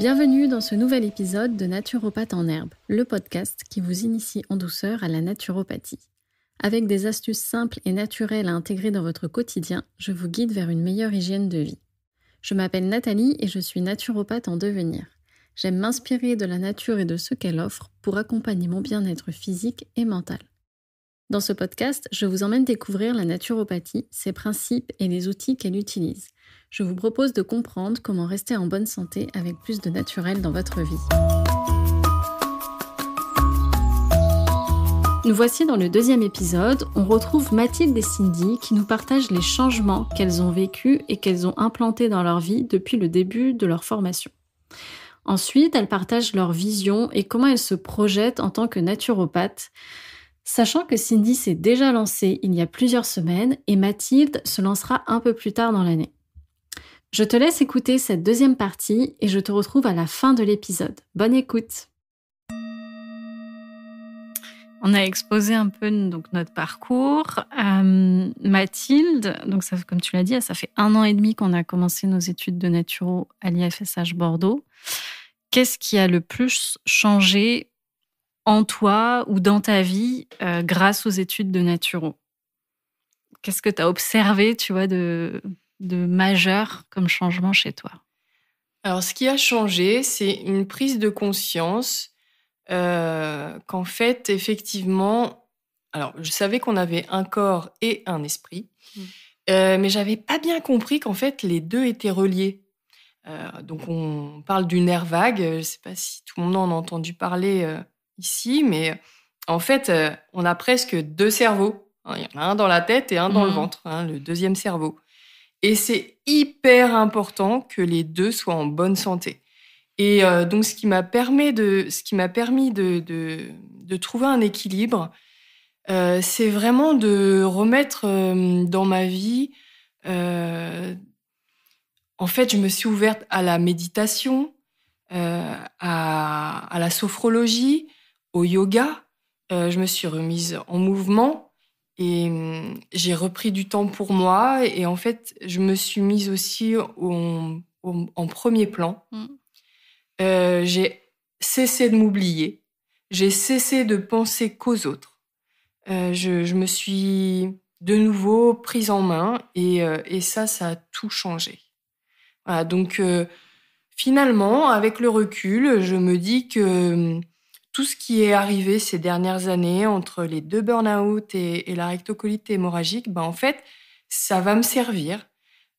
Bienvenue dans ce nouvel épisode de Naturopathe en herbe, le podcast qui vous initie en douceur à la naturopathie. Avec des astuces simples et naturelles à intégrer dans votre quotidien, je vous guide vers une meilleure hygiène de vie. Je m'appelle Nathalie et je suis naturopathe en devenir. J'aime m'inspirer de la nature et de ce qu'elle offre pour accompagner mon bien-être physique et mental. Dans ce podcast, je vous emmène découvrir la naturopathie, ses principes et les outils qu'elle utilise. Je vous propose de comprendre comment rester en bonne santé avec plus de naturel dans votre vie. Nous voici dans le deuxième épisode. On retrouve Mathilde et Cindy qui nous partagent les changements qu'elles ont vécus et qu'elles ont implantés dans leur vie depuis le début de leur formation. Ensuite, elles partagent leur vision et comment elles se projettent en tant que naturopathes, sachant que Cindy s'est déjà lancée il y a plusieurs semaines et Mathilde se lancera un peu plus tard dans l'année. Je te laisse écouter cette deuxième partie et je te retrouve à la fin de l'épisode. Bonne écoute! On a exposé un peu donc, notre parcours. Mathilde, donc ça, comme tu l'as dit, ça fait 1 an et demi qu'on a commencé nos études de naturo à l'IFSH Bordeaux. Qu'est-ce qui a le plus changé en toi ou dans ta vie grâce aux études de naturo? Qu'est-ce que tu as observé, tu vois, de majeur comme changement chez toi? Alors, ce qui a changé, c'est une prise de conscience qu'en fait, effectivement, alors je savais qu'on avait un corps et un esprit, mais j'avais pas bien compris qu'en fait, les deux étaient reliés. Donc, on parle du nerf vague. Je sais pas si tout le monde en a entendu parler ici, mais en fait, on a presque 2 cerveaux. Il y en a un dans la tête et un dans le ventre, le deuxième cerveau. Et c'est hyper important que les deux soient en bonne santé. Et donc, ce qui m'a permis de trouver un équilibre, c'est vraiment de remettre dans ma vie. En fait, je me suis ouverte à la méditation, à la sophrologie, au yoga. Je me suis remise en mouvement et j'ai repris du temps pour moi. Et en fait, je me suis mise aussi en premier plan. J'ai cessé de m'oublier. J'ai cessé de penser qu'aux autres. Je me suis de nouveau prise en main et ça a tout changé. Voilà, donc finalement, avec le recul, je me dis que tout ce qui est arrivé ces dernières années entre les 2 burn-out et la rectocolite hémorragique, en fait, ça va me servir.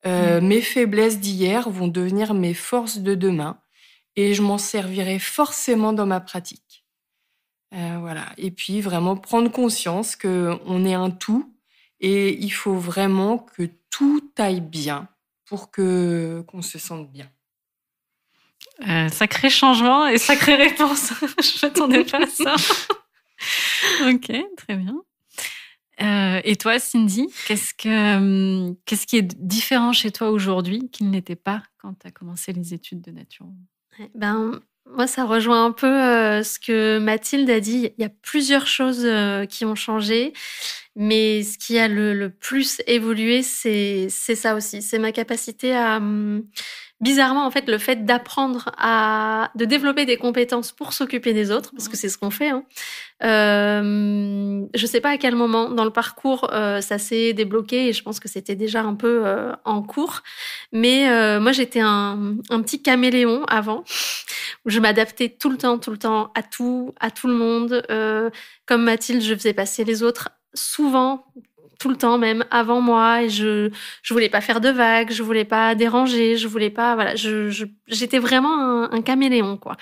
Mes faiblesses d'hier vont devenir mes forces de demain. Et je m'en servirai forcément dans ma pratique. Voilà. Et puis, vraiment prendre conscience qu'on est un tout et il faut vraiment que tout aille bien pour qu'on se sente bien. Sacré changement et sacrée réponse. Je ne m'attendais pas à ça. Ok, très bien. Et toi, Cindy, qu'est-ce qui est différent chez toi aujourd'hui qui ne l'était pas quand tu as commencé les études de naturo? Moi, ça rejoint un peu ce que Mathilde a dit. Il y a plusieurs choses qui ont changé, mais ce qui a le plus évolué, c'est ça aussi. C'est ma capacité à... bizarrement, en fait, le fait d'apprendre de développer des compétences pour s'occuper des autres, parce que c'est ce qu'on fait. Je sais pas à quel moment dans le parcours ça s'est débloqué et je pense que c'était déjà un peu en cours. Mais moi, j'étais un petit caméléon avant, où je m'adaptais tout le temps à tout le monde. Comme Mathilde, je faisais passer les autres souvent, tout le temps même, avant moi. Et je voulais pas faire de vagues, je voulais pas déranger, je voulais pas... Voilà, j'étais vraiment un caméléon, quoi.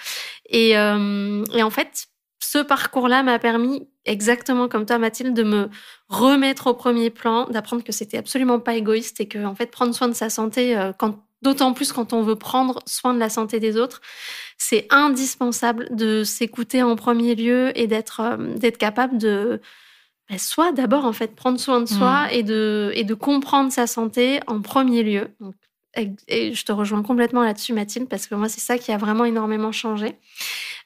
Et en fait, ce parcours-là m'a permis, exactement comme toi, Mathilde, de me remettre au premier plan, d'apprendre que c'était absolument pas égoïste et que, en fait, prendre soin de sa santé, d'autant plus quand on veut prendre soin de la santé des autres, c'est indispensable de s'écouter en premier lieu et d'être capable de soit d'abord en fait prendre soin de soi et de comprendre sa santé en premier lieu. Donc, et je te rejoins complètement là-dessus, Mathilde, parce que moi c'est ça qui a vraiment énormément changé.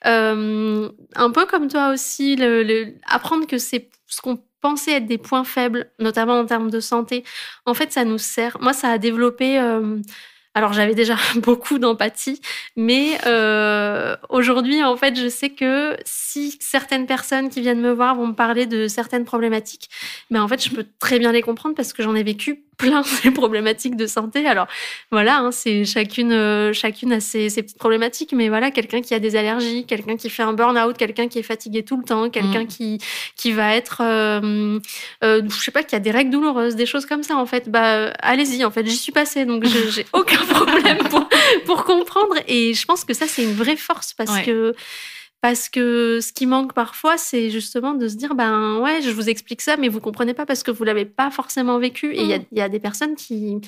Un peu comme toi aussi, apprendre que c'est ce qu'on pensait être des points faibles, notamment en termes de santé, en fait ça nous sert. Moi ça a développé Alors, j'avais déjà beaucoup d'empathie, mais aujourd'hui, en fait, je sais que si certaines personnes qui viennent me voir vont me parler de certaines problématiques, en fait, je peux très bien les comprendre parce que j'en ai vécu plein de problématiques de santé. Alors, voilà, c'est chacune a ses petites problématiques, mais voilà, quelqu'un qui a des allergies, quelqu'un qui fait un burn-out, quelqu'un qui est fatigué tout le temps, quelqu'un qui va être, je sais pas, qui a des règles douloureuses, des choses comme ça, en fait. Allez-y, en fait, j'y suis passée, donc j'ai aucun problème pour comprendre. Et je pense que ça, c'est une vraie force parce que ce qui manque parfois, c'est justement de se dire, je vous explique ça, mais vous comprenez pas parce que vous l'avez pas forcément vécu. Et il y a des personnes qui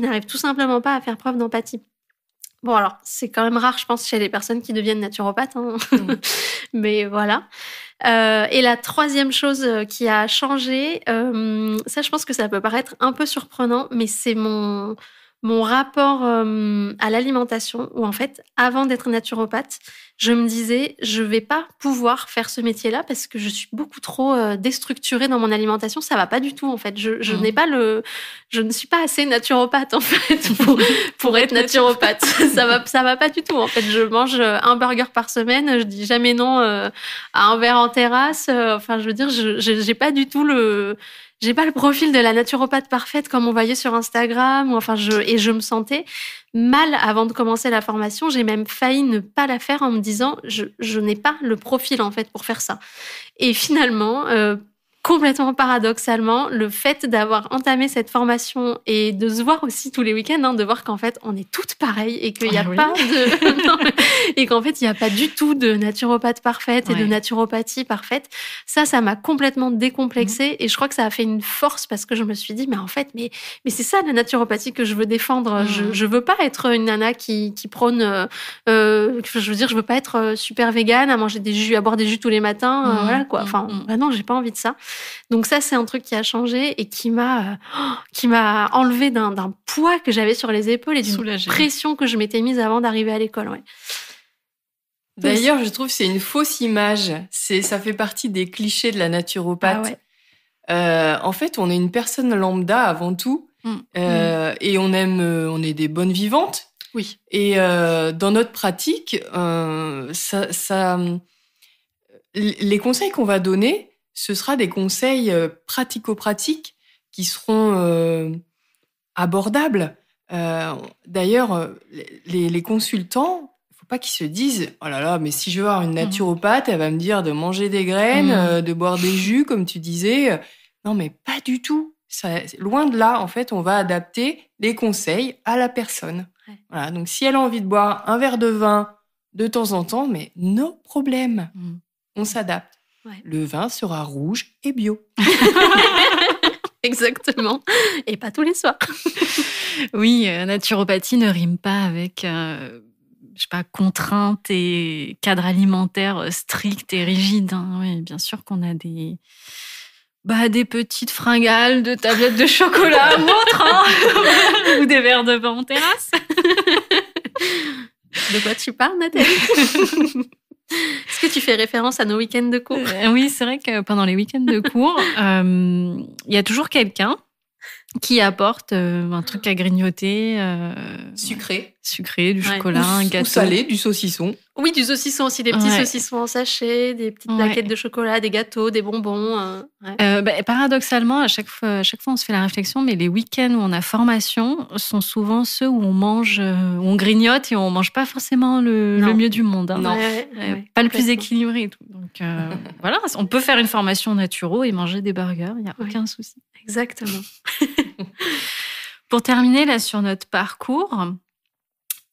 n'arrivent tout simplement pas à faire preuve d'empathie. Bon, alors, c'est quand même rare, je pense, chez les personnes qui deviennent naturopathes. Mais voilà. Et la troisième chose qui a changé, ça, je pense que ça peut paraître un peu surprenant, mais c'est mon rapport à l'alimentation, où en fait, avant d'être naturopathe, je me disais, je vais pas pouvoir faire ce métier-là parce que je suis beaucoup trop déstructurée dans mon alimentation. Ça va pas du tout, en fait. Je ne suis pas assez naturopathe, en fait, pour être naturopathe. Ça va pas du tout, en fait. Je mange un burger par semaine. Je dis jamais non à un verre en terrasse. Enfin, je veux dire, j'ai pas du tout j'ai pas le profil de la naturopathe parfaite comme on voyait sur Instagram. Et je me sentais mal avant de commencer la formation. J'ai même failli ne pas la faire en me disant je n'ai pas le profil en fait pour faire ça. Et finalement, complètement paradoxalement, le fait d'avoir entamé cette formation et de se voir aussi tous les week-ends, de voir qu'en fait on est toutes pareilles et qu'il n'y a pas et qu'en fait il n'y a pas du tout de naturopathe parfaite et de naturopathie parfaite. Ça m'a complètement décomplexée et je crois que ça a fait une force parce que je me suis dit mais en fait mais c'est ça la naturopathie que je veux défendre. Je veux pas être une nana qui prône je veux dire je veux pas être super végane à manger des jus, à boire des jus tous les matins, voilà quoi. Enfin non, j'ai pas envie de ça. Donc ça, c'est un truc qui a changé et qui m'a enlevé d'un poids que j'avais sur les épaules et d'une pression que je m'étais mise avant d'arriver à l'école. Ouais. D'ailleurs, je trouve que c'est une fausse image. Ça fait partie des clichés de la naturopathe. En fait, on est une personne lambda avant tout et on est des bonnes vivantes. Oui. Et dans notre pratique, les conseils qu'on va donner, ce sera des conseils pratico-pratiques qui seront abordables. D'ailleurs, les consultants, il ne faut pas qu'ils se disent « Oh là là, mais si je veux avoir une naturopathe, elle va me dire de manger des graines, de boire des jus, comme tu disais. » Non, mais pas du tout. Loin de là, en fait, on va adapter les conseils à la personne. Ouais. Voilà, donc si elle a envie de boire un verre de vin de temps en temps, mais no problème. On s'adapte. Ouais. Le vin sera rouge et bio. Exactement. Et pas tous les soirs. Oui, naturopathie ne rime pas avec, je sais pas, contraintes et cadre alimentaire strict et rigide. Oui, bien sûr qu'on a des petites fringales de tablettes de chocolat ou autre, ou des verres de vin en terrasse. De quoi tu parles, Nathalie? Est-ce que tu fais référence à nos week-ends de cours? Oui, c'est vrai que pendant les week-ends de cours, il y a toujours quelqu'un qui apporte un truc à grignoter. Sucré, du chocolat, un gâteau. Ou salé, du saucisson. Oui, du saucisson aussi, des petits saucissons en sachet, des petites plaquettes de chocolat, des gâteaux, des bonbons. Paradoxalement, à chaque fois, on se fait la réflexion, mais les week-ends où on a formation sont souvent ceux où on mange, où on grignote et on mange pas forcément le mieux du monde. Non. Pas le plus équilibré et tout. Donc voilà, on peut faire une formation naturo et manger des burgers, il n'y a aucun souci. Exactement. Pour terminer là sur notre parcours,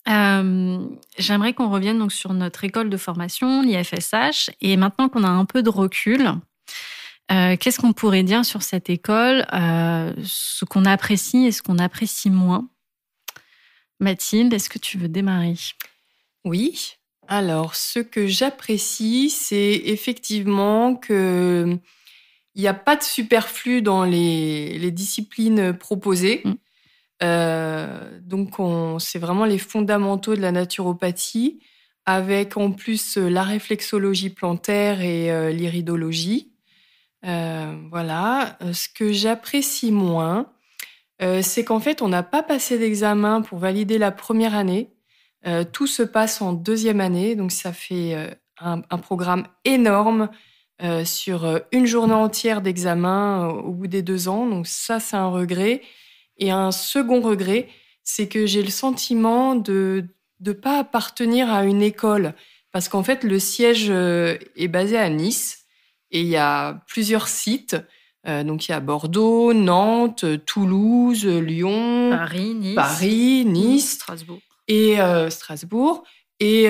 j'aimerais qu'on revienne donc sur notre école de formation, l'IFSH, et maintenant qu'on a un peu de recul, qu'est-ce qu'on pourrait dire sur cette école, ce qu'on apprécie et ce qu'on apprécie moins? Mathilde, est-ce que tu veux démarrer? Oui. Alors, ce que j'apprécie, c'est effectivement que il n'y a pas de superflu dans les disciplines proposées. Donc, c'est vraiment les fondamentaux de la naturopathie, avec en plus la réflexologie plantaire et l'iridologie. Voilà. Ce que j'apprécie moins, C'est qu'en fait, on n'a pas passé d'examen pour valider la première année. Tout se passe en deuxième année, donc ça fait un programme énorme sur une journée entière d'examen au bout des 2 ans. Donc ça, c'est un regret. Et un second regret, c'est que j'ai le sentiment de ne pas appartenir à une école. Parce qu'en fait, le siège est basé à Nice et il y a plusieurs sites. Donc il y a Bordeaux, Nantes, Toulouse, Lyon, Paris, Nice Strasbourg. Et Strasbourg. Et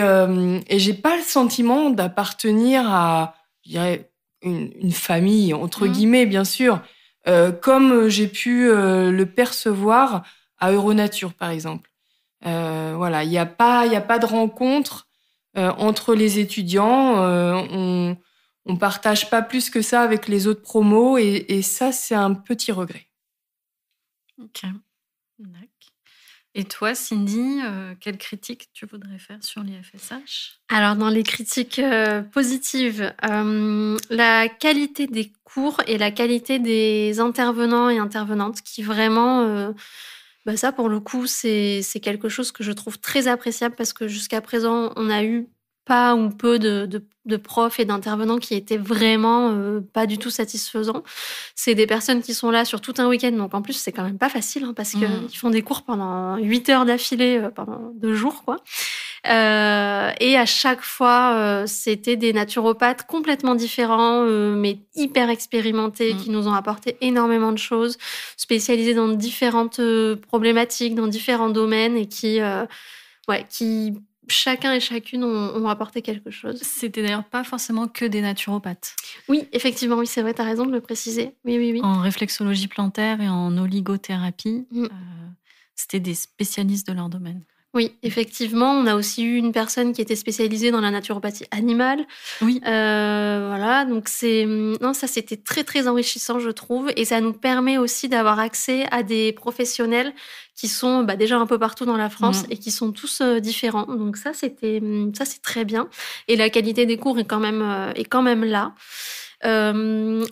j'ai pas le sentiment d'appartenir à, je dirais, une famille, entre guillemets, bien sûr, comme j'ai pu le percevoir à Euronature, par exemple. Voilà, il y a pas de rencontre entre les étudiants. On partage pas plus que ça avec les autres promos, et ça, c'est un petit regret. Ok, d'accord. Et toi, Cindy, quelle critique tu voudrais faire sur l'IFSH ? Alors, dans les critiques positives, la qualité des cours et la qualité des intervenants et intervenantes qui vraiment... ça, pour le coup, c'est quelque chose que je trouve très appréciable parce que jusqu'à présent, on a eu pas ou peu de profs et d'intervenants qui étaient vraiment pas du tout satisfaisants. C'est des personnes qui sont là sur tout un week-end, donc en plus, c'est quand même pas facile parce qu'ils font des cours pendant 8 heures d'affilée, pendant 2 jours, quoi. Et à chaque fois, c'était des naturopathes complètement différents, mais hyper expérimentés, qui nous ont apporté énormément de choses, spécialisés dans différentes problématiques, dans différents domaines, et qui chacun et chacune ont apporté quelque chose. C'était d'ailleurs pas forcément que des naturopathes. Oui, effectivement, oui, c'est vrai, tu as raison de le préciser. Oui. En réflexologie plantaire et en oligothérapie, c'était des spécialistes de leur domaine. Oui, effectivement, on a aussi eu une personne qui était spécialisée dans la naturopathie animale. Oui. Voilà, donc ça c'était très très enrichissant, je trouve, et ça nous permet aussi d'avoir accès à des professionnels qui sont déjà un peu partout dans la France et qui sont tous différents. Donc ça c'est très bien, et la qualité des cours est quand même là.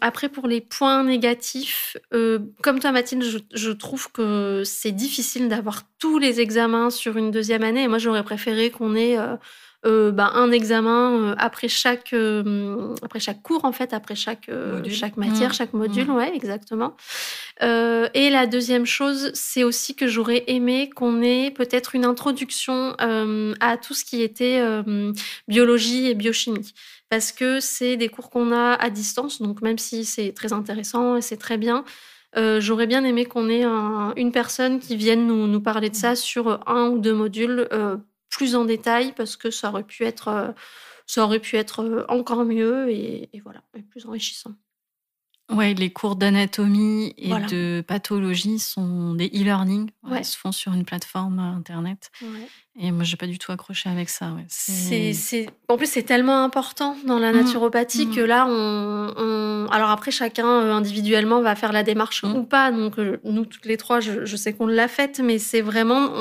Après, pour les points négatifs, comme toi, Mathilde, je trouve que c'est difficile d'avoir tous les examens sur une deuxième année. Et moi, j'aurais préféré qu'on ait un examen après chaque cours, en fait, après chaque matière, chaque module. Ouais, exactement. Et la deuxième chose, c'est aussi que j'aurais aimé qu'on ait peut-être une introduction à tout ce qui était biologie et biochimie. Parce que c'est des cours qu'on a à distance, donc même si c'est très intéressant et c'est très bien, j'aurais bien aimé qu'on ait une personne qui vienne nous parler de ça sur 1 ou 2 modules plus en détail, parce que ça aurait pu être encore mieux et voilà, et plus enrichissant. Ouais, les cours d'anatomie et de pathologie sont des e-learning. Ils se font sur une plateforme internet. Ouais. Et moi, j'ai pas du tout accroché avec ça. Ouais. En plus, c'est tellement important dans la naturopathie que là, alors après, chacun individuellement va faire la démarche ou pas. Donc, nous, toutes les trois, je sais qu'on l'a faite, mais c'est vraiment,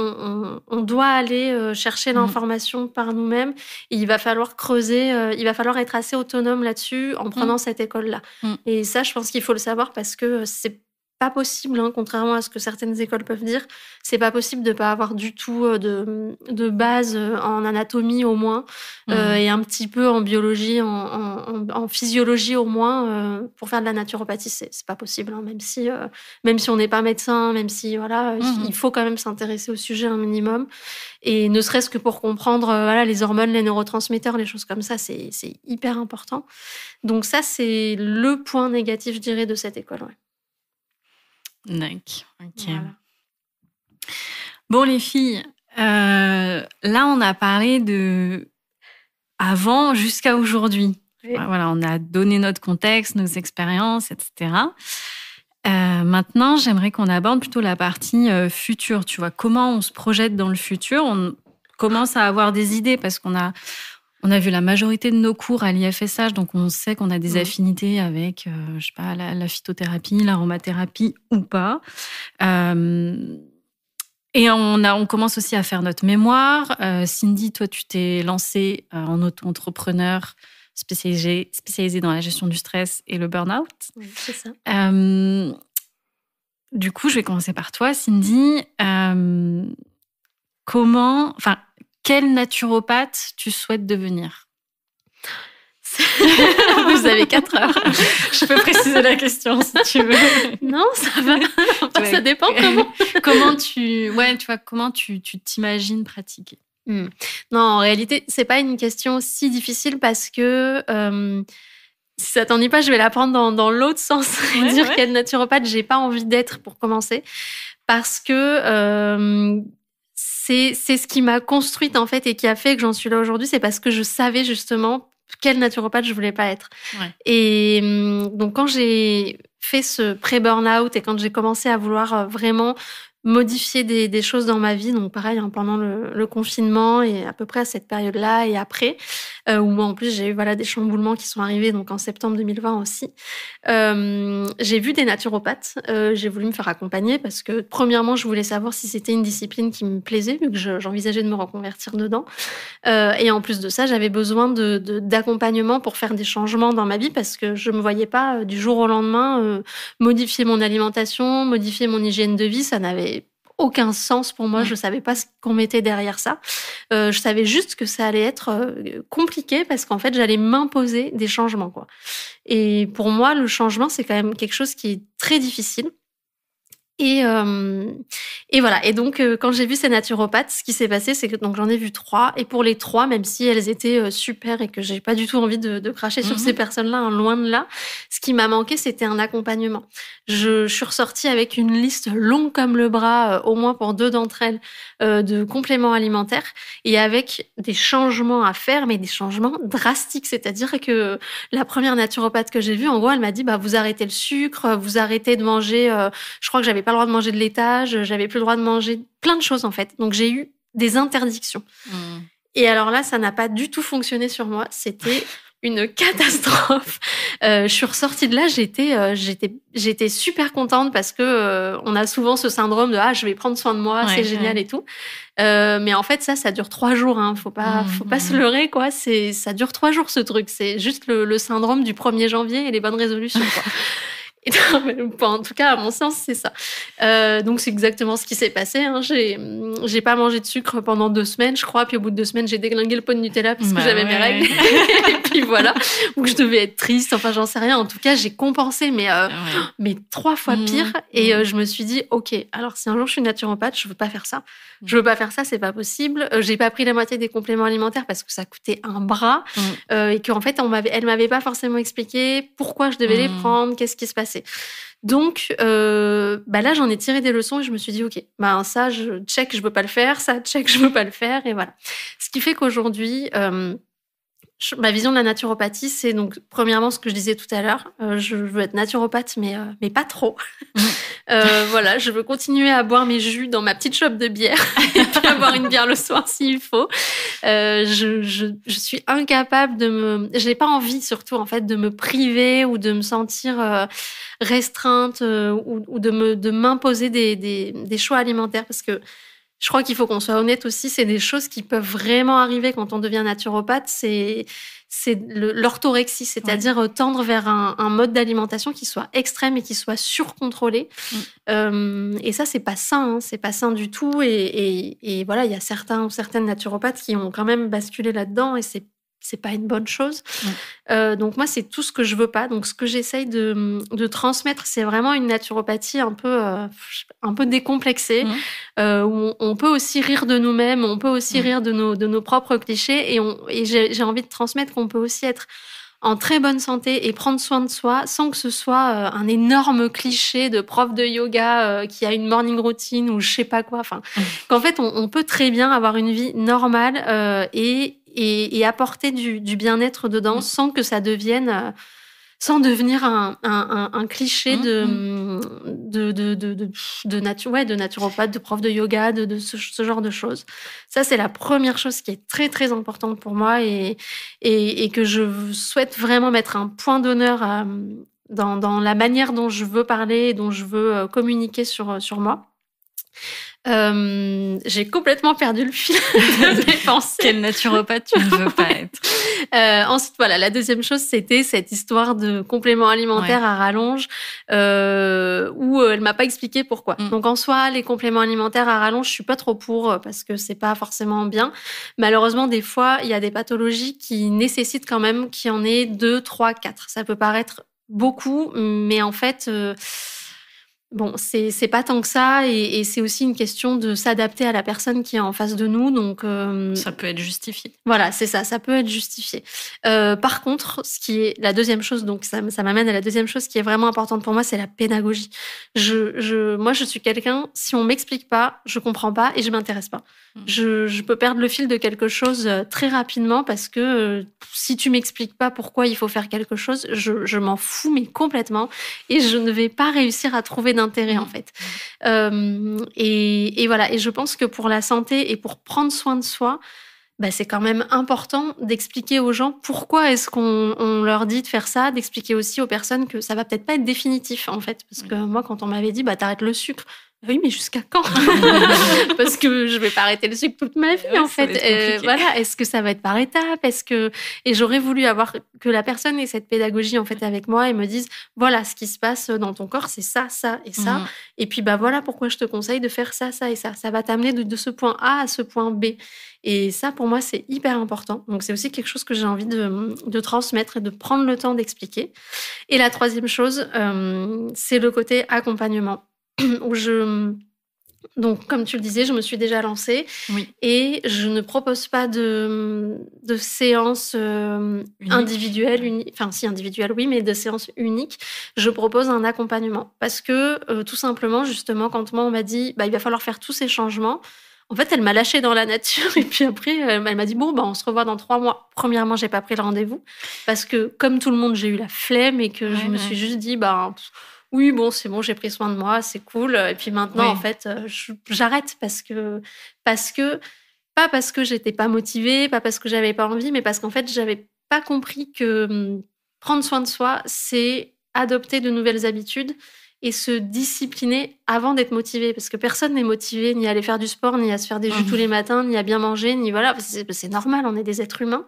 on doit aller chercher l'information par nous-mêmes. Et il va falloir creuser, il va falloir être assez autonome là-dessus en prenant cette école-là. Et ça, je pense qu'il faut le savoir, parce que c'est pas possible, contrairement à ce que certaines écoles peuvent dire, c'est pas possible de pas avoir du tout de base en anatomie au moins, et un petit peu en biologie, en physiologie au moins, pour faire de la naturopathie, c'est pas possible, même si on n'est pas médecin, même si il faut quand même s'intéresser au sujet un minimum, et ne serait-ce que pour comprendre les hormones, les neurotransmetteurs, les choses comme ça, c'est hyper important. Donc ça, c'est le point négatif, je dirais, de cette école. Ouais. D'accord, ok. Voilà. Bon, les filles, là, on a parlé de avant jusqu'à aujourd'hui. Oui. Voilà, on a donné notre contexte, nos expériences, etc. Maintenant, j'aimerais qu'on aborde plutôt la partie future. Tu vois, comment on se projette dans le futur. On commence à avoir des idées parce qu'on a vu la majorité de nos cours à l'IFSH, donc on sait qu'on a des affinités avec, je sais pas, la phytothérapie, l'aromathérapie ou pas. Et on commence aussi à faire notre mémoire. Cindy, toi, tu t'es lancée en auto-entrepreneur spécialisée dans la gestion du stress et le burn-out. Oui, c'est ça. du coup, je vais commencer par toi, Cindy. Quel naturopathe tu souhaites devenir? Vous avez 4 heures. Je peux préciser la question si tu veux. Non, ça va. Enfin, ça dépend comment tu t'imagines pratiquer. Non, en réalité, c'est pas une question si difficile parce que si ça t'ennuie pas, je vais la prendre dans l'autre sens et dire quel naturopathe j'ai pas envie d'être pour commencer, parce que c'est ce qui m'a construite en fait et qui a fait que j'en suis là aujourd'hui. C'est parce que je savais justement quel naturopathe je voulais pas être. Et donc quand j'ai fait ce pré-burnout et quand j'ai commencé à vouloir vraiment modifier des choses dans ma vie, donc pareil, pendant le confinement et à peu près à cette période-là et après, où moi en plus j'ai eu des chamboulements qui sont arrivés donc en septembre 2020 aussi. J'ai vu des naturopathes, j'ai voulu me faire accompagner parce que premièrement je voulais savoir si c'était une discipline qui me plaisait vu que j'envisageais de me reconvertir dedans, et en plus de ça j'avais besoin d'accompagnement pour faire des changements dans ma vie parce que je me voyais pas du jour au lendemain modifier mon alimentation, modifier mon hygiène de vie, ça n'avait aucun sens pour moi. Je savais pas ce qu'on mettait derrière ça. Je savais juste que ça allait être compliqué parce qu'en fait, j'allais m'imposer des changements, quoi. Et pour moi, le changement, c'est quand même quelque chose qui est très difficile. Et voilà. Et donc, quand j'ai vu ces naturopathes, ce qui s'est passé, c'est que donc j'en ai vu 3. Et pour les 3, même si elles étaient super et que j'ai pas du tout envie de cracher sur ces personnes-là, loin de là, ce qui m'a manqué, c'était un accompagnement. Je suis ressortie avec une liste longue comme le bras, au moins pour 2 d'entre elles, de compléments alimentaires et avec des changements à faire, mais des changements drastiques. C'est-à-dire que la première naturopathe que j'ai vue, en gros, elle m'a dit, vous arrêtez le sucre, vous arrêtez de manger, je crois que j'avais pas le droit de manger de laitage, j'avais plus le droit de manger plein de choses en fait. Donc j'ai eu des interdictions. Et alors là, ça n'a pas du tout fonctionné sur moi. C'était une catastrophe. Je suis ressortie de là, j'étais super contente parce que on a souvent ce syndrome de je vais prendre soin de moi, c'est génial et tout. Mais en fait ça dure 3 jours. Faut pas se leurrer, quoi. Ça dure 3 jours ce truc. C'est juste le syndrome du 1er janvier et les bonnes résolutions, quoi. En tout cas, à mon sens, c'est ça. Donc, c'est exactement ce qui s'est passé. J'ai pas mangé de sucre pendant 2 semaines, je crois. Puis, au bout de 2 semaines, j'ai déglingué le pot de Nutella parce que j'avais mes règles. Et puis, voilà. Ou que je devais être triste. Enfin, j'en sais rien. En tout cas, j'ai compensé, mais 3 fois pire. Et je me suis dit, OK, alors si un jour je suis naturopathe, je veux pas faire ça. Je veux pas faire ça, c'est pas possible. J'ai pas pris la moitié des compléments alimentaires parce que ça coûtait un bras. Et qu'en fait, elle m'avait pas forcément expliqué pourquoi je devais les prendre, qu'est-ce qui se passait. Donc là, j'en ai tiré des leçons et je me suis dit, OK, ça, je peux pas le faire, ça, je peux pas le faire, et voilà. Ce qui fait qu'aujourd'hui, ma vision de la naturopathie, c'est donc, premièrement, ce que je disais tout à l'heure, je veux être naturopathe, mais pas trop. Voilà, je veux continuer à boire mes jus dans ma petite chope de bière et puis boire une bière le soir s'il faut. Je suis incapable j'ai pas envie, surtout, en fait, de me priver ou de me sentir restreinte ou de m'imposer des choix alimentaires, parce que je crois qu'il faut qu'on soit honnête aussi, c'est des choses qui peuvent vraiment arriver quand on devient naturopathe, c'est l'orthorexie, c'est-à-dire tendre vers un mode d'alimentation qui soit extrême et qui soit surcontrôlé. Et ça, c'est pas sain, c'est pas sain du tout. Et voilà, il y a certains ou certaines naturopathes qui ont quand même basculé là-dedans, et c'est pas une bonne chose. Donc moi, c'est tout ce que je veux pas. Donc ce que j'essaye de transmettre, c'est vraiment une naturopathie un peu décomplexée, où on peut aussi rire de nous-mêmes, on peut aussi rire de nos propres clichés, et j'ai envie de transmettre qu'on peut aussi être en très bonne santé et prendre soin de soi sans que ce soit un énorme cliché de prof de yoga qui a une morning routine ou je sais pas quoi. Enfin, qu'en fait, on peut très bien avoir une vie normale et apporter du bien-être dedans sans que ça devienne... sans devenir un cliché de naturopathe, de prof de yoga, de ce genre de choses. Ça, c'est la première chose qui est très, très importante pour moi et que je souhaite vraiment mettre un point d'honneur dans la manière dont je veux parler et dont je veux communiquer sur moi. J'ai complètement perdu le fil de mes pensées. Quel naturopathe tu ne veux pas être? Ensuite, voilà, la deuxième chose, c'était cette histoire de compléments alimentaires à rallonge où elle m'a pas expliqué pourquoi. Donc, en soi, les compléments alimentaires à rallonge, je suis pas trop pour parce que c'est pas forcément bien. Malheureusement, des fois, il y a des pathologies qui nécessitent quand même qu'il y en ait 2, 3, 4. Ça peut paraître beaucoup, mais en fait... Bon, c'est pas tant que ça, et c'est aussi une question de s'adapter à la personne qui est en face de nous. Donc ça peut être justifié. Voilà, c'est ça, ça peut être justifié. Par contre, ce qui est la deuxième chose, donc ça m'amène à la deuxième chose qui est vraiment importante pour moi, c'est la pédagogie. Moi, je suis quelqu'un, si on m'explique pas, je comprends pas et je m'intéresse pas. Je peux perdre le fil de quelque chose très rapidement parce que si tu m'expliques pas pourquoi il faut faire quelque chose, je m'en fous mais complètement, et je ne vais pas réussir à trouver d'intérêt en fait. Et voilà. Et je pense que pour la santé et pour prendre soin de soi, c'est quand même important d'expliquer aux gens pourquoi est-ce qu'on leur dit de faire ça, d'expliquer aussi aux personnes que ça va peut-être pas être définitif en fait. Parce que moi, quand on m'avait dit t'arrêtes le sucre, oui, mais jusqu'à quand? Parce que je vais pas arrêter le sucre toute ma vie en fait. Voilà, est-ce que ça va être par étapes? Et j'aurais voulu avoir que la personne ait cette pédagogie en fait avec moi et me dise voilà, ce qui se passe dans ton corps, c'est ça, ça et ça. Et puis voilà pourquoi je te conseille de faire ça, ça et ça. Ça va t'amener de ce point A à ce point B. Et ça, pour moi, c'est hyper important. Donc, c'est aussi quelque chose que j'ai envie de transmettre et de prendre le temps d'expliquer. Et la troisième chose, c'est le côté accompagnement. Donc, comme tu le disais, je me suis déjà lancée et je ne propose pas de séances individuelles, enfin si individuelles, oui, mais de séances uniques. Je propose un accompagnement parce que tout simplement, justement, quand moi on m'a dit il va falloir faire tous ces changements, en fait, elle m'a lâchée dans la nature et puis après, elle m'a dit on se revoit dans 3 mois. Premièrement, j'ai pas pris le rendez-vous parce que comme tout le monde, j'ai eu la flemme et que je me suis juste dit oui, c'est bon, j'ai pris soin de moi, c'est cool. Et puis maintenant, en fait, j'arrête parce que pas parce que j'étais pas motivée, pas parce que j'avais pas envie, mais parce qu'en fait, j'avais pas compris que prendre soin de soi, c'est adopter de nouvelles habitudes et se discipliner avant d'être motivé. Parce que personne n'est motivé ni à aller faire du sport, ni à se faire des jus tous les matins, ni à bien manger, ni voilà. C'est normal, on est des êtres humains.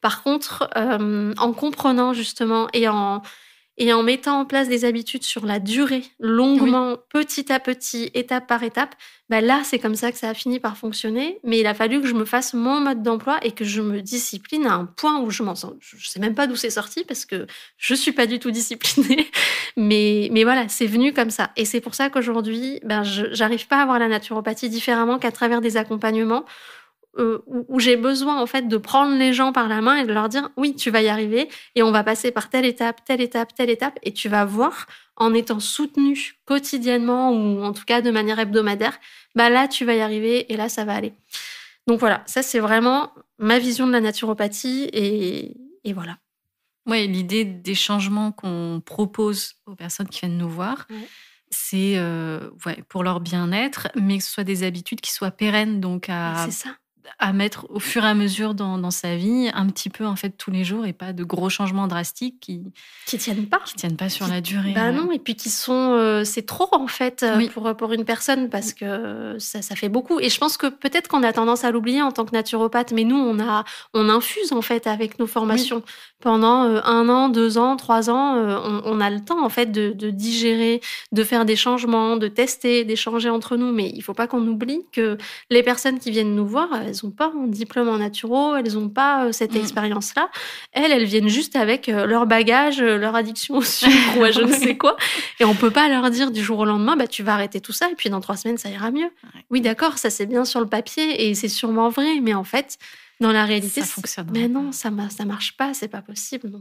Par contre, en comprenant justement et en mettant en place des habitudes sur la durée, longuement, petit à petit, étape par étape, là, c'est comme ça que ça a fini par fonctionner. Mais il a fallu que je me fasse mon mode d'emploi et que je me discipline à un point où je m'en sens. Je sais même pas d'où c'est sorti parce que je suis pas du tout disciplinée. Mais voilà, c'est venu comme ça. Et c'est pour ça qu'aujourd'hui, j'arrive pas à voir la naturopathie différemment qu'à travers des accompagnements où j'ai besoin en fait de prendre les gens par la main et de leur dire oui, tu vas y arriver et on va passer par telle étape, telle étape, telle étape, et tu vas voir en étant soutenu quotidiennement ou en tout cas de manière hebdomadaire, là tu vas y arriver et là ça va aller. Donc voilà, ça c'est vraiment ma vision de la naturopathie et voilà. Ouais, l'idée des changements qu'on propose aux personnes qui viennent nous voir, c'est pour leur bien-être, mais que ce soit des habitudes qui soient pérennes, donc c'est ça. À mettre au fur et à mesure dans sa vie, un petit peu en fait tous les jours, et pas de gros changements drastiques qui tiennent pas sur la durée. Non, et puis qui sont c'est trop en fait pour une personne parce que ça fait beaucoup. Et je pense que peut-être qu'on a tendance à l'oublier en tant que naturopathe, mais nous on infuse en fait avec nos formations pendant 1 an, 2 ans, 3 ans. On a le temps en fait de digérer, de faire des changements, de tester, d'échanger entre nous. Mais il faut pas qu'on oublie que les personnes qui viennent nous voir, elles n'ont pas un diplôme en naturo, elles n'ont pas cette expérience-là. Elles viennent juste avec leur bagage, leur addiction au sucre ou à je ne sais quoi. Et on peut pas leur dire du jour au lendemain, tu vas arrêter tout ça et puis dans 3 semaines, ça ira mieux. Oui, d'accord, ça c'est bien sur le papier et c'est sûrement vrai, mais en fait, dans la réalité, ça fonctionne. Mais non, ça marche pas, c'est pas possible.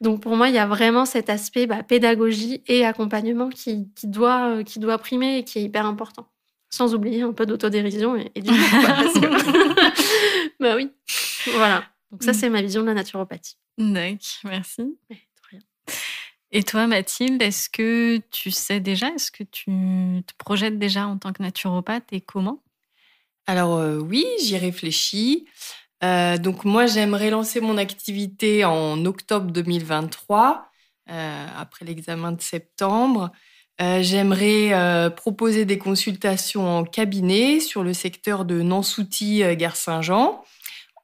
Donc pour moi, il y a vraiment cet aspect pédagogie et accompagnement qui doit primer et qui est hyper important. Sans oublier un peu d'autodérision et du coup, parce que... oui, voilà. Donc ça, c'est ma vision de la naturopathie. D'accord, merci. Et toi, Mathilde, est-ce que tu sais déjà, est-ce que tu te projettes déjà en tant que naturopathe et comment ? Alors oui, j'y réfléchis. Donc moi, j'aimerais lancer mon activité en octobre 2023, après l'examen de septembre. J'aimerais proposer des consultations en cabinet sur le secteur de Nansouty, Gare Saint-Jean,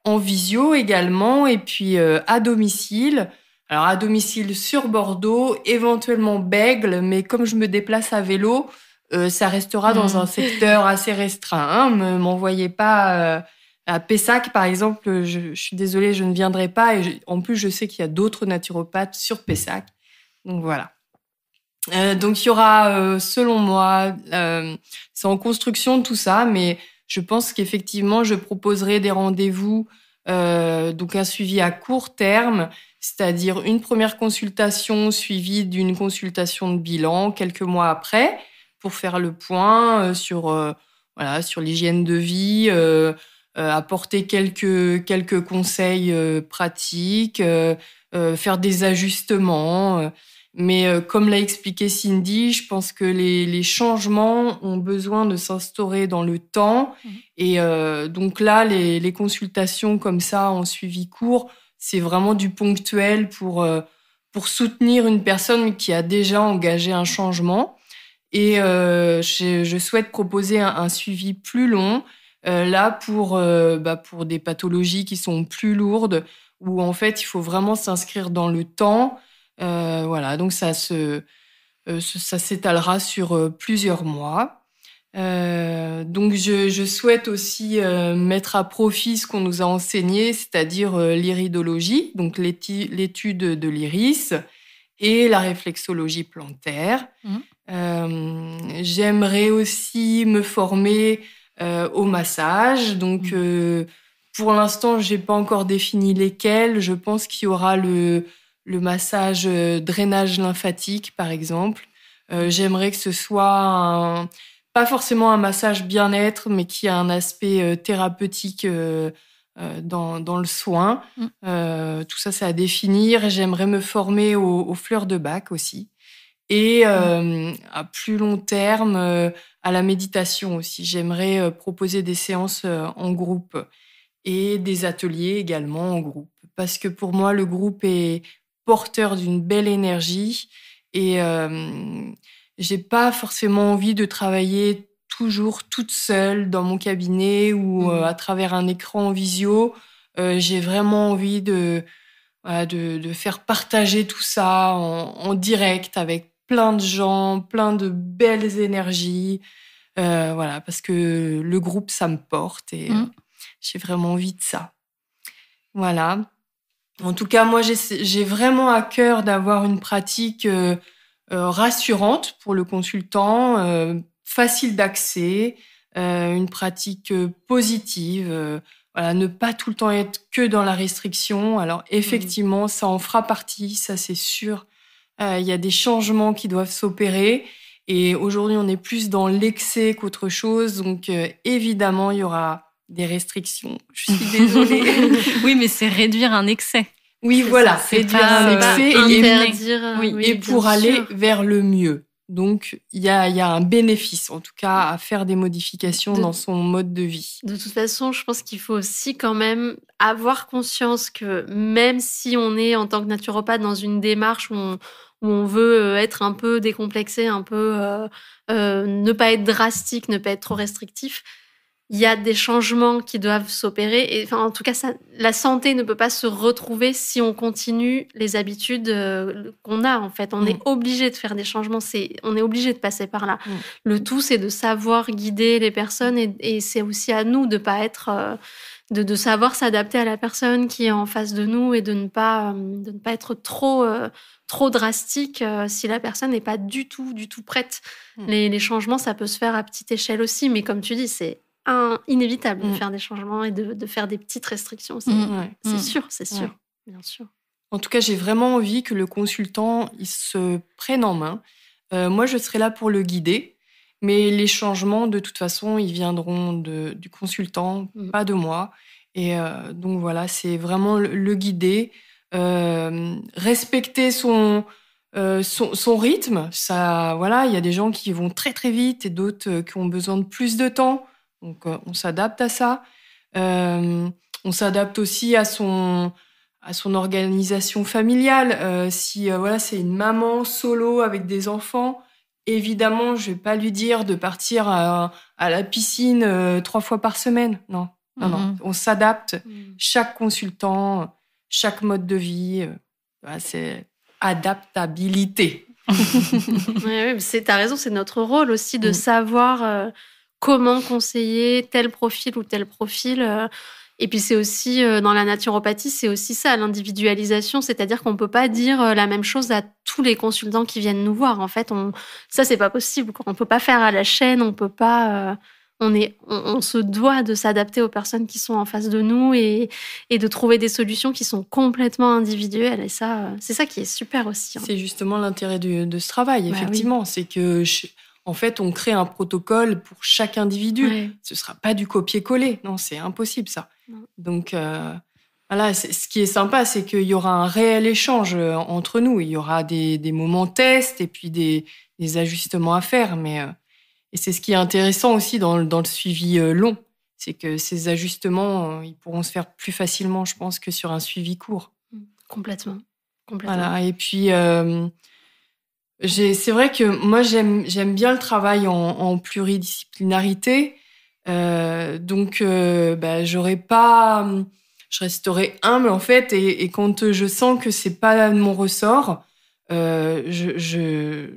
en visio également, et puis à domicile. Alors à domicile sur Bordeaux, éventuellement Bègles, mais comme je me déplace à vélo, ça restera dans un secteur assez restreint. M'envoyez pas à Pessac, par exemple. Je suis désolée, je ne viendrai pas. Et en plus, je sais qu'il y a d'autres naturopathes sur Pessac. Donc voilà. Donc il y aura, selon moi, c'est en construction tout ça, mais je pense qu'effectivement, je proposerai des rendez-vous, donc un suivi à court terme, c'est-à-dire une première consultation suivie d'une consultation de bilan quelques mois après, pour faire le point sur l'hygiène de vie, apporter quelques conseils pratiques, faire des ajustements. Mais comme l'a expliqué Cindy, je pense que les changements ont besoin de s'instaurer dans le temps. Et donc là, les consultations comme ça en suivi court, c'est vraiment du ponctuel pour soutenir une personne qui a déjà engagé un changement. Et je souhaite proposer un suivi plus long, là pour des pathologies qui sont plus lourdes, où en fait il faut vraiment s'inscrire dans le temps. Voilà, donc ça s'étalera sur plusieurs mois. Donc je souhaite aussi mettre à profit ce qu'on nous a enseigné, c'est-à-dire l'iridologie, donc l'étude de l'iris, et la réflexologie plantaire. J'aimerais aussi me former au massage. Donc pour l'instant, j'ai pas encore défini lesquels. Je pense qu'il y aura le massage drainage lymphatique, par exemple. J'aimerais que ce soit pas forcément un massage bien-être, mais qui a un aspect thérapeutique dans le soin. Tout ça, c'est à définir. J'aimerais me former aux fleurs de Bach aussi. Et à plus long terme, à la méditation aussi. J'aimerais proposer des séances en groupe et des ateliers également en groupe. Parce que pour moi, le groupe est porteur d'une belle énergie et j'ai pas forcément envie de travailler toujours toute seule dans mon cabinet ou à travers un écran en visio. J'ai vraiment envie de faire partager tout ça en direct avec plein de gens, plein de belles énergies. Voilà, parce que le groupe, ça me porte et j'ai vraiment envie de ça. Voilà. En tout cas, moi, j'ai vraiment à cœur d'avoir une pratique rassurante pour le consultant, facile d'accès, une pratique positive. Voilà, ne pas tout le temps être que dans la restriction. Alors, effectivement, ça en fera partie, ça c'est sûr. Il y a des changements qui doivent s'opérer. Et aujourd'hui, on est plus dans l'excès qu'autre chose. Donc, évidemment, il y aura des restrictions. Je suis désolée. Oui, mais c'est réduire un excès. Oui, voilà, réduire un excès et pour aller vers le mieux. Donc, il y a un bénéfice, en tout cas, à faire des modifications dans son mode de vie. De toute façon, je pense qu'il faut aussi quand même avoir conscience que même si on est en tant que naturopathe dans une démarche où on veut être un peu décomplexé, un peu ne pas être drastique, ne pas être trop restrictif, il y a des changements qui doivent s'opérer. Et, enfin, en tout cas, la santé ne peut pas se retrouver si on continue les habitudes qu'on a, en fait. On est obligé de faire des changements. On est obligé de passer par là. Le tout, c'est de savoir guider les personnes et c'est aussi à nous de pas être... de savoir s'adapter à la personne qui est en face de nous et de ne pas être trop drastique si la personne n'est pas du tout prête. Les changements, ça peut se faire à petite échelle aussi, mais comme tu dis, c'est inévitable de faire des changements et de faire des petites restrictions aussi. C'est sûr, bien sûr. En tout cas, j'ai vraiment envie que le consultant il se prenne en main. Moi, je serai là pour le guider, mais les changements, de toute façon, ils viendront du consultant, pas de moi. Et donc voilà, c'est vraiment le guider, respecter son rythme. Ça, voilà, il y a des gens qui vont très très vite et d'autres qui ont besoin de plus de temps. Donc, on s'adapte à ça. On s'adapte aussi à son organisation familiale. Si c'est une maman solo avec des enfants, évidemment, je vais pas lui dire de partir à la piscine 3 fois par semaine. Non. On s'adapte. Chaque consultant, chaque mode de vie, c'est adaptabilité. Oui, t'as raison, c'est notre rôle aussi de savoir comment conseiller tel profil ou tel profil. Et puis c'est aussi, dans la naturopathie, c'est aussi ça, l'individualisation, c'est-à-dire qu'on ne peut pas dire la même chose à tous les consultants qui viennent nous voir. En fait, ça, c'est pas possible. On ne peut pas faire à la chaîne, on peut pas... On se doit de s'adapter aux personnes qui sont en face de nous et de trouver des solutions qui sont complètement individuelles. Et ça, c'est ça qui est super aussi. C'est justement l'intérêt de ce travail, effectivement. Oui. C'est que, en fait, on crée un protocole pour chaque individu. Ouais. Ce ne sera pas du copier-coller. Non, c'est impossible, ça. Non. Donc, voilà, ce qui est sympa, c'est qu'il y aura un réel échange entre nous. Il y aura des moments tests et puis des ajustements à faire, et c'est ce qui est intéressant aussi dans le suivi long, c'est que ces ajustements, ils pourront se faire plus facilement, je pense, que sur un suivi court. Complètement. Voilà. Et puis, c'est vrai que moi, j'aime bien le travail en pluridisciplinarité. Donc, je resterai humble, en fait, et quand je sens que c'est pas mon ressort, je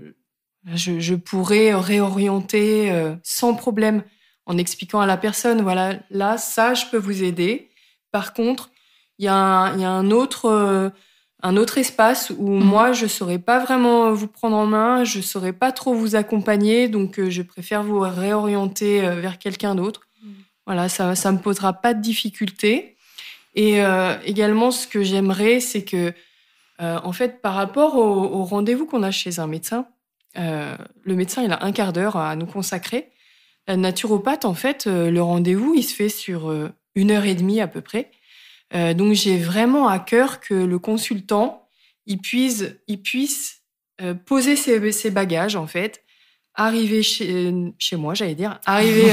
pourrais réorienter sans problème en expliquant à la personne, voilà, là, ça, je peux vous aider. Par contre, il y a un autre espace où moi, je ne saurais pas vraiment vous prendre en main, je ne saurais pas trop vous accompagner, donc je préfère vous réorienter vers quelqu'un d'autre. Voilà, ça ne me posera pas de difficulté. Et également, ce que j'aimerais, c'est que, en fait, par rapport au rendez-vous qu'on a chez un médecin, le médecin, il a 1 quart d'heure à nous consacrer. La naturopathe, en fait, le rendez-vous, il se fait sur 1h30 à peu près. Donc, j'ai vraiment à cœur que le consultant, il puisse poser ses bagages, en fait, arriver chez moi, j'allais dire, arriver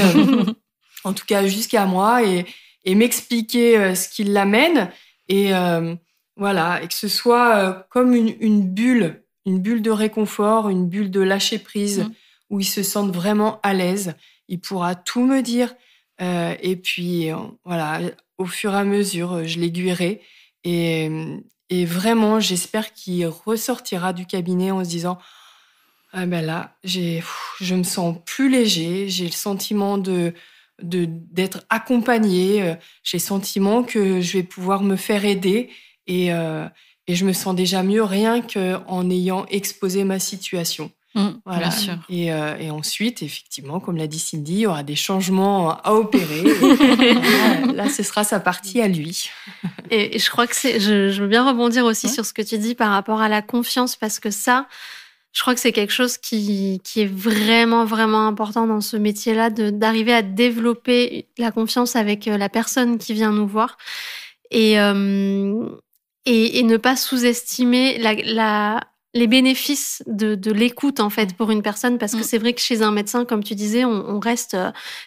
en tout cas jusqu'à moi et m'expliquer ce qui l'amène. Et voilà, et que ce soit comme une bulle de réconfort, une bulle de lâcher prise, où ils se sentent vraiment à l'aise. Il pourra tout me dire. Et puis, voilà, au fur et à mesure, je l'aiguillerai. Et vraiment, j'espère qu'il ressortira du cabinet en se disant « Ah ben là, je me sens plus léger, j'ai le sentiment d'être accompagné, j'ai le sentiment que je vais pouvoir me faire aider. » Et je me sens déjà mieux rien qu'en ayant exposé ma situation. Voilà. Bien sûr. Et ensuite, effectivement, comme l'a dit Cindy, il y aura des changements à opérer. Là, ce sera sa partie à lui. Et je crois que je veux bien rebondir aussi sur ce que tu dis par rapport à la confiance, parce que ça, je crois que c'est quelque chose qui est vraiment, vraiment important dans ce métier-là, d'arriver à développer la confiance avec la personne qui vient nous voir. Et ne pas sous-estimer les bénéfices de l'écoute, en fait, pour une personne, parce que c'est vrai que chez un médecin, comme tu disais, on reste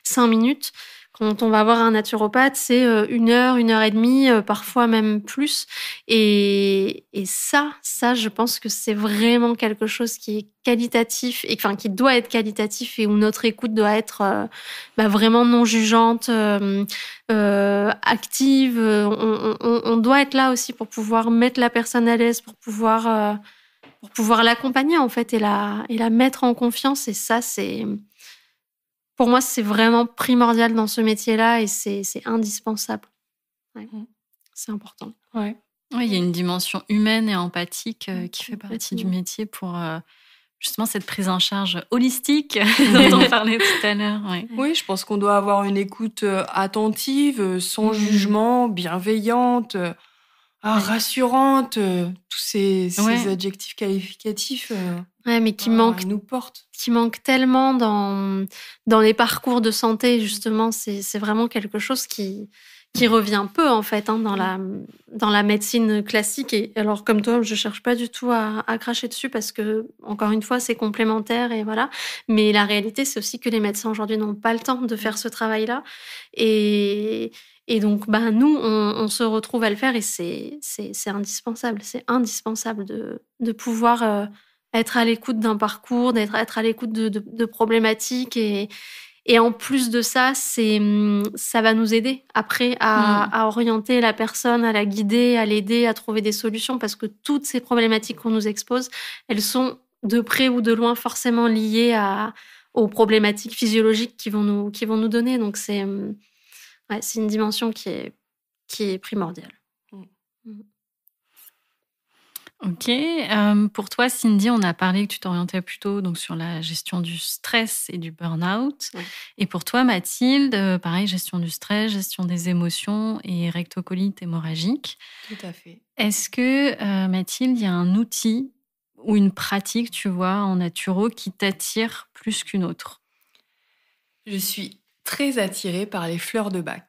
5 minutes. Quand on va voir un naturopathe, c'est 1 heure, 1h30, parfois même plus. Et ça, je pense que c'est vraiment quelque chose qui est qualitatif, qui doit être qualitatif, et où notre écoute doit être vraiment non jugeante, active. On doit être là aussi pour pouvoir mettre la personne à l'aise, pour pouvoir l'accompagner, en fait, et la mettre en confiance. Et ça, pour moi, c'est vraiment primordial dans ce métier-là, et c'est indispensable. Ouais. C'est important. Ouais. Oui, il y a une dimension humaine et empathique qui fait partie du métier pour justement cette prise en charge holistique dont on parlait tout à l'heure. Ouais. Oui, je pense qu'on doit avoir une écoute attentive, sans jugement, bienveillante, rassurante, tous ces adjectifs qualificatifs. Mais qui manque tellement dans les parcours de santé, justement. C'est vraiment quelque chose qui revient peu, en fait, dans la médecine classique. Et alors, comme toi, je cherche pas du tout à cracher dessus, parce que, encore une fois, c'est complémentaire, et voilà. Mais la réalité, c'est aussi que les médecins aujourd'hui n'ont pas le temps de faire ce travail-là. Et donc, nous, on se retrouve à le faire, et c'est indispensable. C'est indispensable de pouvoir être à l'écoute d'un parcours, être à l'écoute de problématiques. Et en plus de ça, ça va nous aider après à orienter la personne, à la guider, à l'aider, à trouver des solutions, parce que toutes ces problématiques qu'on nous expose, elles sont de près ou de loin forcément liées aux problématiques physiologiques qui vont nous donner. Donc c'est une dimension qui est primordiale. Ok. Pour toi, Cindy, on a parlé que tu t'orientais plutôt donc, sur la gestion du stress et du burn-out. Oui. Et pour toi, Mathilde, pareil, gestion du stress, gestion des émotions et rectocolite hémorragique. Tout à fait. Est-ce que, Mathilde, il y a un outil ou une pratique, tu vois, en naturo qui t'attire plus qu'une autre? Je suis très attirée par les fleurs de Bach.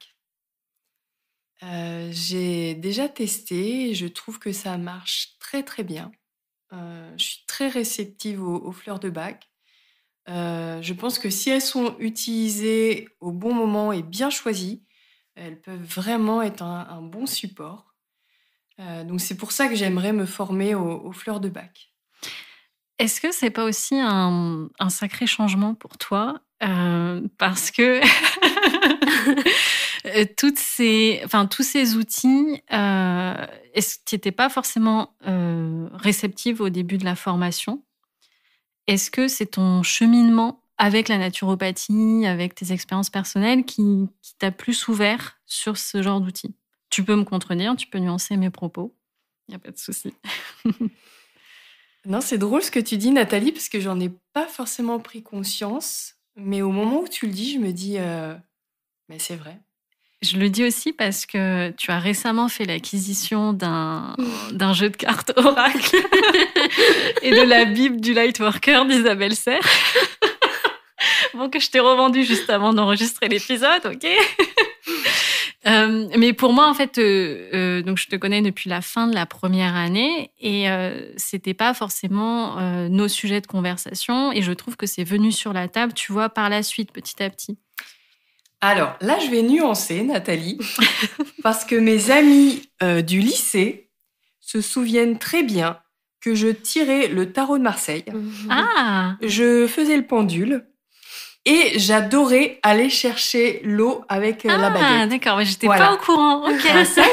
J'ai déjà testé et je trouve que ça marche très très bien. Je suis très réceptive aux fleurs de Bach. Je pense que si elles sont utilisées au bon moment et bien choisies, elles peuvent vraiment être un bon support. Donc c'est pour ça que j'aimerais me former aux fleurs de Bach. Est-ce que c'est pas aussi un sacré changement pour toi, parce que tous ces outils, est-ce que tu n'étais pas forcément réceptive au début de la formation? Est-ce que c'est ton cheminement avec la naturopathie, avec tes expériences personnelles qui t'a plus ouvert sur ce genre d'outils? Tu peux me contredire, tu peux nuancer mes propos, il n'y a pas de souci. Non, c'est drôle ce que tu dis, Nathalie, parce que j'en ai pas forcément pris conscience. Mais au moment où tu le dis, je me dis, mais c'est vrai. Je le dis aussi parce que tu as récemment fait l'acquisition d'un jeu de cartes oracle et de la Bible du Lightworker d'Isabelle Serre. Bon, que je t'ai revendu juste avant d'enregistrer l'épisode, ok? Mais pour moi, en fait, donc je te connais depuis la fin de la première année et c'était pas forcément nos sujets de conversation et je trouve que c'est venu sur la table, tu vois, par la suite, petit à petit. Alors là, je vais nuancer, Nathalie, parce que mes amis du lycée se souviennent très bien que je tirais le tarot de Marseille. Ah! Je faisais le pendule. Et j'adorais aller chercher l'eau avec la baguette. Ah, d'accord, mais j'étais pas au courant. Ok. Ça,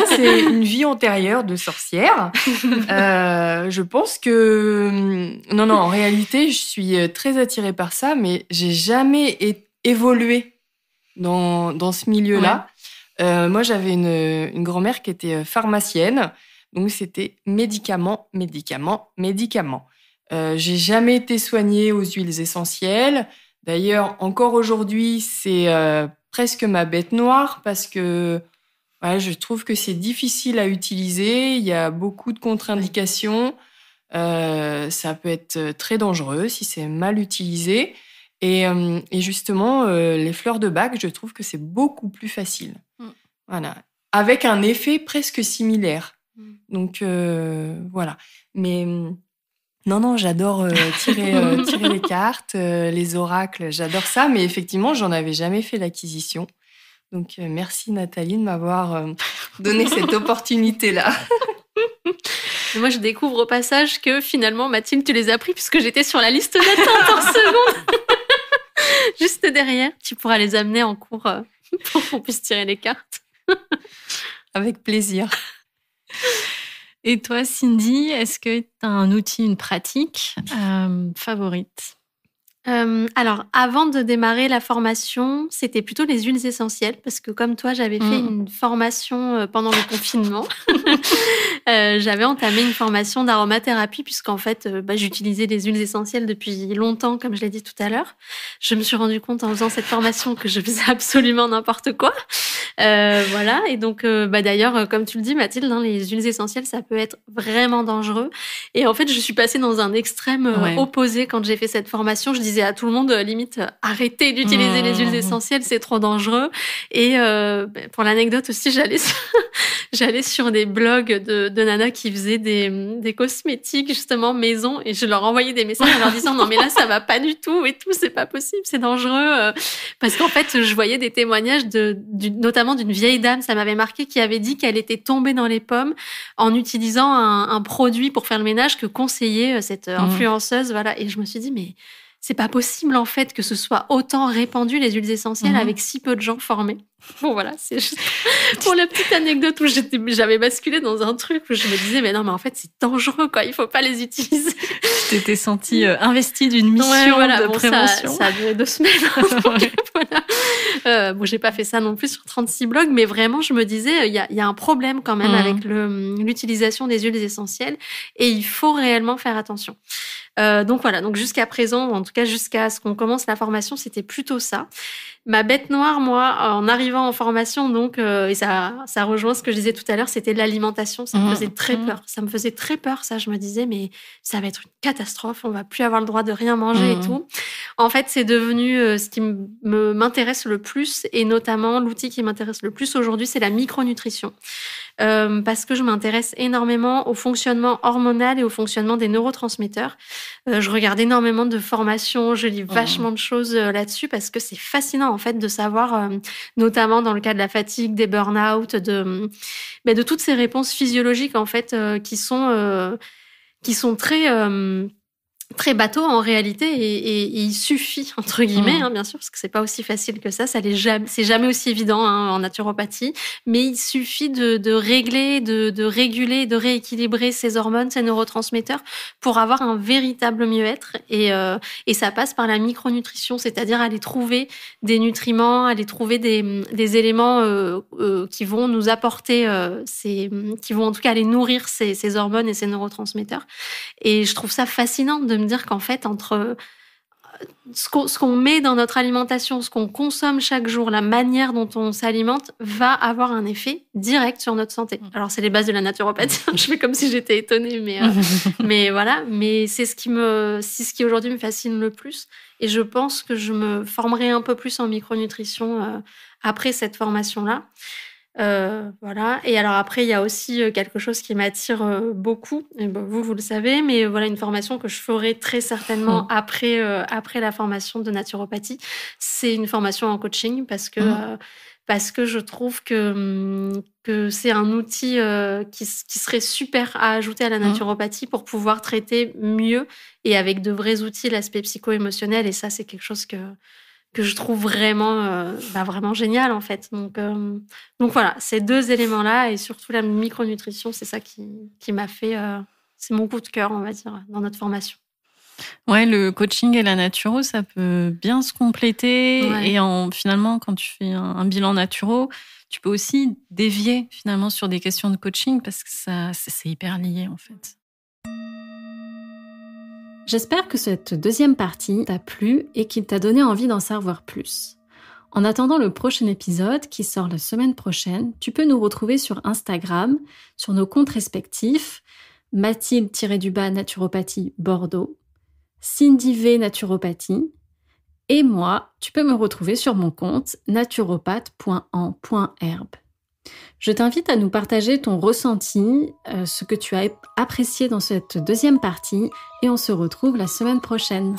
c'est une vie antérieure de sorcière. Je pense que... Non, en réalité, je suis très attirée par ça, mais j'ai jamais évolué dans ce milieu-là. Ouais. Moi, j'avais une grand-mère qui était pharmacienne, donc c'était médicaments. J'ai jamais été soignée aux huiles essentielles. D'ailleurs, encore aujourd'hui, c'est presque ma bête noire parce que je trouve que c'est difficile à utiliser. Il y a beaucoup de contre-indications. Ça peut être très dangereux si c'est mal utilisé. Et justement, les fleurs de Bach, je trouve que c'est beaucoup plus facile. Voilà. Avec un effet presque similaire. Donc, voilà. Mais... Non, j'adore tirer les cartes, les oracles, j'adore ça, mais effectivement, j'en avais jamais fait l'acquisition. Donc, merci Nathalie de m'avoir donné cette opportunité-là. Moi, je découvre au passage que finalement, Mathilde, tu les as pris puisque j'étais sur la liste d'attente en seconde. Juste derrière, tu pourras les amener en cours pour qu'on puisse tirer les cartes. Avec plaisir. Et toi, Cindy, est-ce que tu as un outil, une pratique favorite? Alors, avant de démarrer la formation, c'était plutôt les huiles essentielles parce que comme toi, j'avais fait une formation pendant le confinement. J'avais entamé une formation d'aromathérapie puisqu'en fait, j'utilisais les huiles essentielles depuis longtemps, comme je l'ai dit tout à l'heure. Je me suis rendu compte en faisant cette formation que je faisais absolument n'importe quoi. Voilà. Et donc, d'ailleurs, comme tu le dis, Mathilde, les huiles essentielles, ça peut être vraiment dangereux. Et en fait, je suis passée dans un extrême opposé quand j'ai fait cette formation. Je disais à tout le monde, limite, arrêtez d'utiliser les huiles essentielles, c'est trop dangereux. Et pour l'anecdote aussi, j'allais sur des blogs de nanas qui faisaient des cosmétiques, justement, maison, et je leur envoyais des messages en leur disant non, mais là, ça va pas du tout et tout, c'est pas possible, c'est dangereux. Parce qu'en fait, je voyais des témoignages notamment notamment d'une vieille dame, ça m'avait marqué, qui avait dit qu'elle était tombée dans les pommes en utilisant un produit pour faire le ménage que conseillait cette influenceuse. Voilà. Et je me suis dit, mais c'est pas possible, en fait, que ce soit autant répandu, les huiles essentielles, avec si peu de gens formés. Bon, voilà, c'est juste pour la petite anecdote où j'avais basculé dans un truc où je me disais, mais non, mais en fait, c'est dangereux, quoi. Il faut pas les utiliser. Tu t'étais sentie investie d'une mission de prévention. Ça a duré 2 semaines. Voilà. Bon, j'ai pas fait ça non plus sur 36 blogs, mais vraiment, je me disais, il y a un problème quand même avec l'utilisation des huiles essentielles et il faut réellement faire attention. Donc voilà, donc jusqu'à présent, en tout cas jusqu'à ce qu'on commence la formation, c'était plutôt ça. Ma bête noire, moi, en arrivant en formation, donc, et ça rejoint ce que je disais tout à l'heure, c'était l'alimentation. Ça me faisait très peur. Ça me faisait très peur, ça. Je me disais, mais ça va être une catastrophe. On va plus avoir le droit de rien manger et tout. En fait, c'est devenu ce qui m'intéresse le plus, et notamment l'outil qui m'intéresse le plus aujourd'hui, c'est la micronutrition. Parce que je m'intéresse énormément au fonctionnement hormonal et au fonctionnement des neurotransmetteurs. Je regarde énormément de formations, je lis vachement de choses là-dessus parce que c'est fascinant en fait de savoir, notamment dans le cas de la fatigue, des burn-out, de toutes ces réponses physiologiques en fait qui sont très bateau en réalité et il suffit entre guillemets bien sûr parce que c'est pas aussi facile que ça c'est jamais aussi évident en naturopathie, mais il suffit de régler, de réguler, de rééquilibrer ces hormones, ces neurotransmetteurs pour avoir un véritable mieux-être et ça passe par la micronutrition, c'est-à-dire aller trouver des nutriments, aller trouver des éléments qui vont nous apporter qui vont en tout cas aller nourrir ces hormones et ces neurotransmetteurs, et je trouve ça fascinant de me dire qu'en fait, entre ce qu'on met dans notre alimentation, ce qu'on consomme chaque jour, la manière dont on s'alimente, va avoir un effet direct sur notre santé. Alors, c'est les bases de la naturopathie. Je fais comme si j'étais étonnée, mais voilà. Mais c'est ce qui aujourd'hui me fascine le plus. Et je pense que je me formerai un peu plus en micronutrition après cette formation-là. Voilà. Et alors après, il y a aussi quelque chose qui m'attire beaucoup. Et ben, vous le savez, mais voilà, une formation que je ferai très certainement après la formation de naturopathie. C'est une formation en coaching parce que je trouve que c'est un outil qui serait super à ajouter à la naturopathie pour pouvoir traiter mieux et avec de vrais outils l'aspect psycho-émotionnel. Et ça, c'est quelque chose que je trouve vraiment génial, en fait. Donc voilà, ces 2 éléments-là, et surtout la micronutrition, c'est ça qui m'a fait... c'est mon coup de cœur, on va dire, dans notre formation. Ouais, le coaching et la naturo, ça peut bien se compléter. Ouais. Et finalement, quand tu fais un bilan naturo, tu peux aussi dévier, finalement, sur des questions de coaching, parce que c'est hyper lié, en fait. J'espère que cette 2e partie t'a plu et qu'il t'a donné envie d'en savoir plus. En attendant le prochain épisode qui sort la semaine prochaine, tu peux nous retrouver sur Instagram, sur nos comptes respectifs, Mathilde-Naturopathie Bordeaux, Cindy V Naturopathie, et moi, tu peux me retrouver sur mon compte naturopathe.en.herbe. Je t'invite à nous partager ton ressenti, ce que tu as apprécié dans cette 2e partie, et on se retrouve la semaine prochaine.